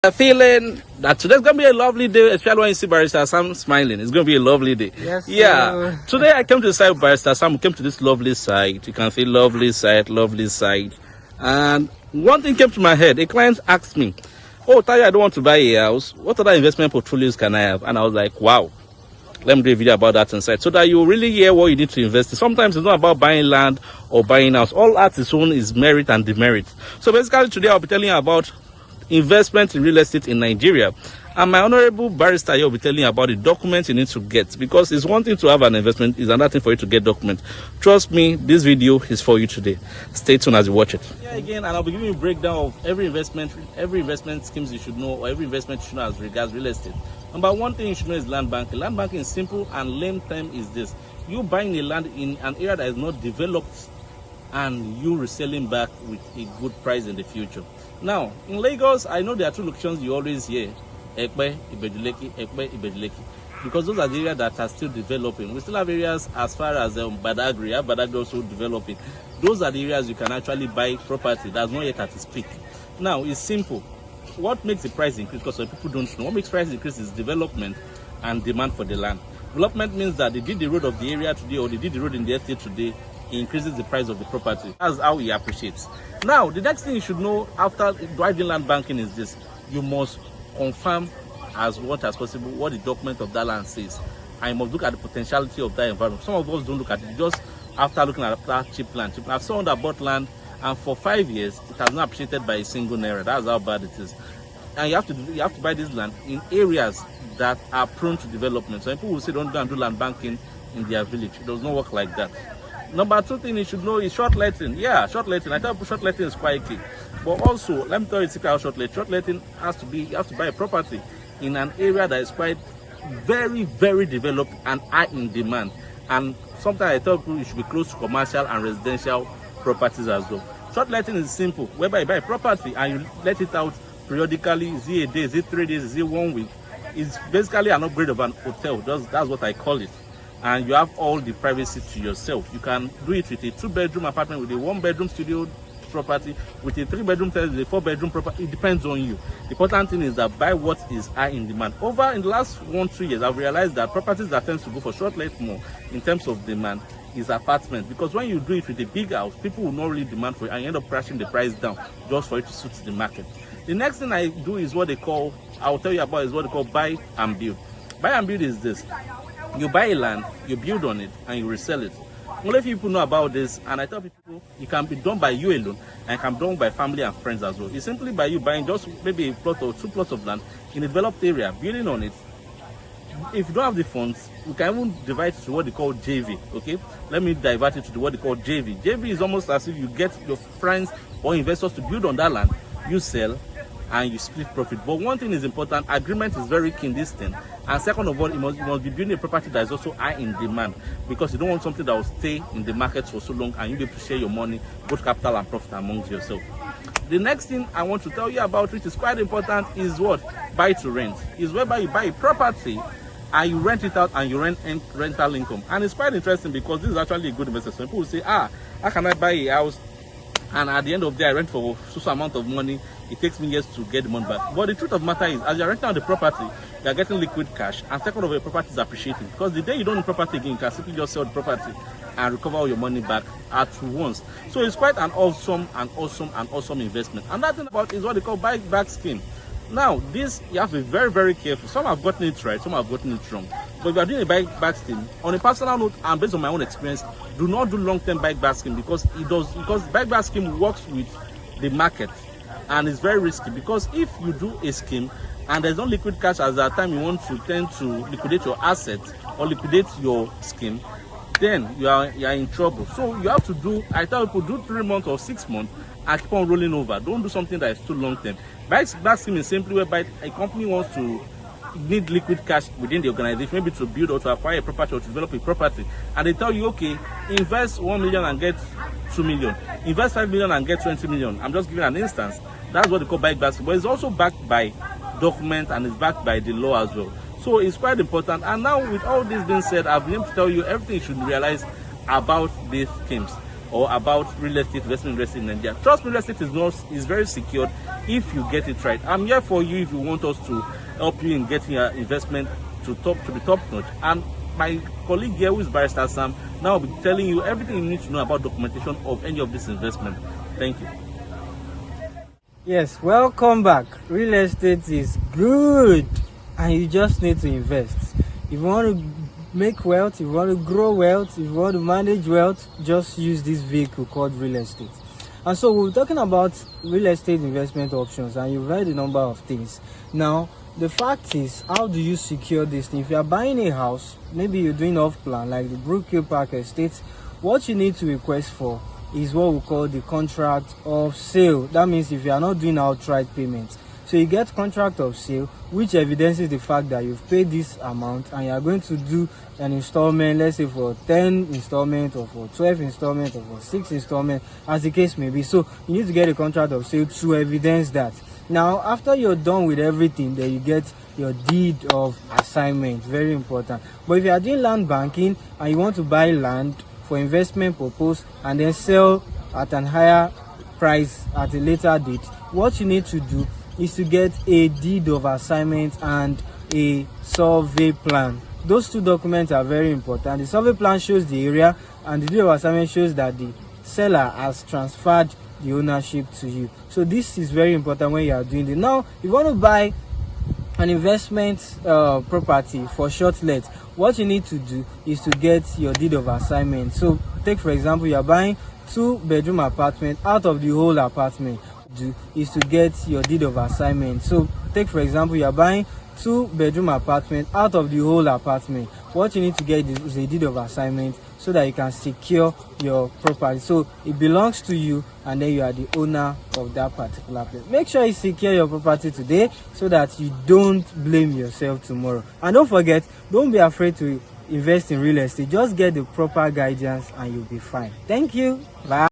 Feeling that today's gonna be a lovely day, especially when you see Barrister Sam smiling. It's gonna be a lovely day. Yes. Yeah. Today I came to the site of Barrister Sam. We came to this lovely site. You can see lovely site. And one thing came to my head. A client asked me, "Oh, Taya, I don't want to buy a house. What other investment portfolios can I have?" And I was like, "Wow. Let me do a video about that inside so that you really hear what you need to invest in." Sometimes it's not about buying land or buying house. All at its own is merit and demerit. So basically today I'll be telling you about investment in real estate in Nigeria, and my honorable barrister here will be telling you about the documents you need to get, because it's one thing to have an investment, it's another thing for you to get documents. Trust me, this video is for you today. Stay tuned as you watch it. Yeah, again, and I'll be giving you a breakdown of every investment schemes you should know, or every investment you should know as regards real estate. Number one thing you should know is land banking. Land banking is simple and lame term is this: you buying a land in an area that is not developed and you reselling back with a good price in the future. Now, in Lagos, I know there are two locations you always hear: Ekpe, Ibejuleki, because those are the areas that are still developing. We still have areas as far as Badagry, Badagry also developing. Those are the areas you can actually buy property that's not yet at its peak. Now, it's simple. What makes the price increase? Because some people don't know. What makes price increase is development and demand for the land. Development means that they did the road of the area today, or they did the road in the estate today, increases the price of the property. That's how he appreciates. Now, the next thing you should know after driving land banking is this: you must confirm as much as possible what the document of that land says, and you must look at the potentiality of that environment. Some of us don't look at it just after looking at that cheap land. I've someone that bought land, and for 5 years it has not appreciated by a single naira. That's how bad it is. And you have to buy this land in areas that are prone to development. So people will say don't go and do land banking in their village. It does not work like that. Number two thing you should know is short letting. Yeah, short letting. I tell you, short letting is quite key. But also, let me tell you a secret about short letting. Short letting has to be, you have to buy a property in an area that is quite very, very developed and high in demand. And sometimes I tell people you should be close to commercial and residential properties as well. Short letting is simple, whereby you buy a property and you let it out periodically. Is it a day? Is it 3 days? Is it 1 week? It's basically an upgrade of an hotel. That's what I call it. And you have all the privacy to yourself. You can do it with a 2-bedroom apartment, with a 1-bedroom studio property, with a 3-bedroom terrace, with a 4-bedroom property. It depends on you. The important thing is that buy what is high in demand. Over in the last 1-2 years, I've realized that properties that tend to go for short let more in terms of demand is apartment, because when you do it with a big house, people will not really demand for it, and you end up crashing the price down just for it to suit the market. The next thing I do is what they call, I'll tell you about, is what they call buy and build. Buy and build is this: you buy a land, you build on it, and you resell it. Only few people know about this, and I tell people it can be done by you alone, and it can be done by family and friends as well. It's simply by you buying just maybe a plot or 2 plots of land in a developed area, building on it. If you don't have the funds, you can even divide it to what they call JV. Okay, let me divert it to what they call JV. JV is almost as if you get your friends or investors to build on that land, you sell, and you split profit. But one thing is important: agreement is very key in this thing. And second of all, you must be building a property that is also high in demand, because you don't want something that will stay in the market for so long and you'll be able to share your money, both capital and profit, amongst yourself. The next thing I want to tell you about, which is quite important, is what? Buy to rent. Is whereby you buy a property and you rent it out and you rent rental income. And it's quite interesting, because this is actually a good investment. So people will say, how can I buy a house and at the end of the day I rent for so amount of money? It takes me years to get the money back. But the truth of the matter is, as you're renting out the property, you're getting liquid cash, and second of all, your property is appreciating. Because the day you don't own property again, you can simply just sell the property and recover all your money back at once. So it's quite an awesome investment. Another thing about it is what they call buyback scheme. Now, this you have to be very, very careful. Some have gotten it right, some have gotten it wrong. But if you are doing a buyback scheme, on a personal note and based on my own experience, do not do long-term buyback scheme, because buyback scheme works with the market. And it's very risky, because if you do a scheme and there's no liquid cash at that time you want to tend to liquidate your assets or liquidate your scheme, then you are in trouble. So you have to do, I tell people, do 3 months or 6 months and keep on rolling over. Don't do something that is too long term. Buyback scheme is simply whereby a company wants to need liquid cash within the organization, maybe to build or to acquire a property or to develop a property, and they tell you, okay, invest 1 million and get 2 million, invest 5 million and get 20 million. I'm just giving an instance. That's what they call buyback, but it's also backed by documents and it's backed by the law as well. So it's quite important. And now, with all this being said, I've been able to tell you everything you should realize about these schemes. or about real estate investment in Nigeria. Trust me, real estate is very secured if you get it right. I'm here for you if you want us to help you in getting your investment to be top notch. And my colleague here, who is Barrister Sam, now will be telling you everything you need to know about documentation of any of this investment. Thank you. Yes, welcome back. Real estate is good and you just need to invest. If you want to make wealth, if you want to grow wealth, if you want to manage wealth, just use this vehicle called real estate. And so we're talking about real estate investment options, and you've heard a number of things. Now, the fact is, how do you secure this thing? If you are buying a house, maybe you're doing off plan like the Brookfield Park Estate, what you need to request for is what we call the contract of sale. That means if you are not doing outright payments, so you get contract of sale, which evidences the fact that you've paid this amount and you are going to do an installment, let's say for 10 installment or for 12 installment or for 6 installment, as the case may be. So you need to get a contract of sale to evidence that. Now, after you're done with everything, then you get your deed of assignment. Very important. But if you are doing land banking and you want to buy land for investment purpose and then sell at an higher price at a later date, what you need to do is to get a deed of assignment and a survey plan. Those two documents are very important. The survey plan shows the area and the deed of assignment shows that the seller has transferred the ownership to you. So this is very important when you are doing it. Now, if you want to buy an investment property for short let, what you need to do is to get your deed of assignment. So take for example, you are buying 2-bedroom apartment out of the whole apartment. Do is to get your deed of assignment. So take for example, you are buying 2-bedroom apartment out of the whole apartment. What you need to get is a deed of assignment so that you can secure your property. So it belongs to you and then you are the owner of that particular place. Make sure you secure your property today so that you don't blame yourself tomorrow. And don't forget, don't be afraid to invest in real estate. Just get the proper guidance and you'll be fine. Thank you. Bye.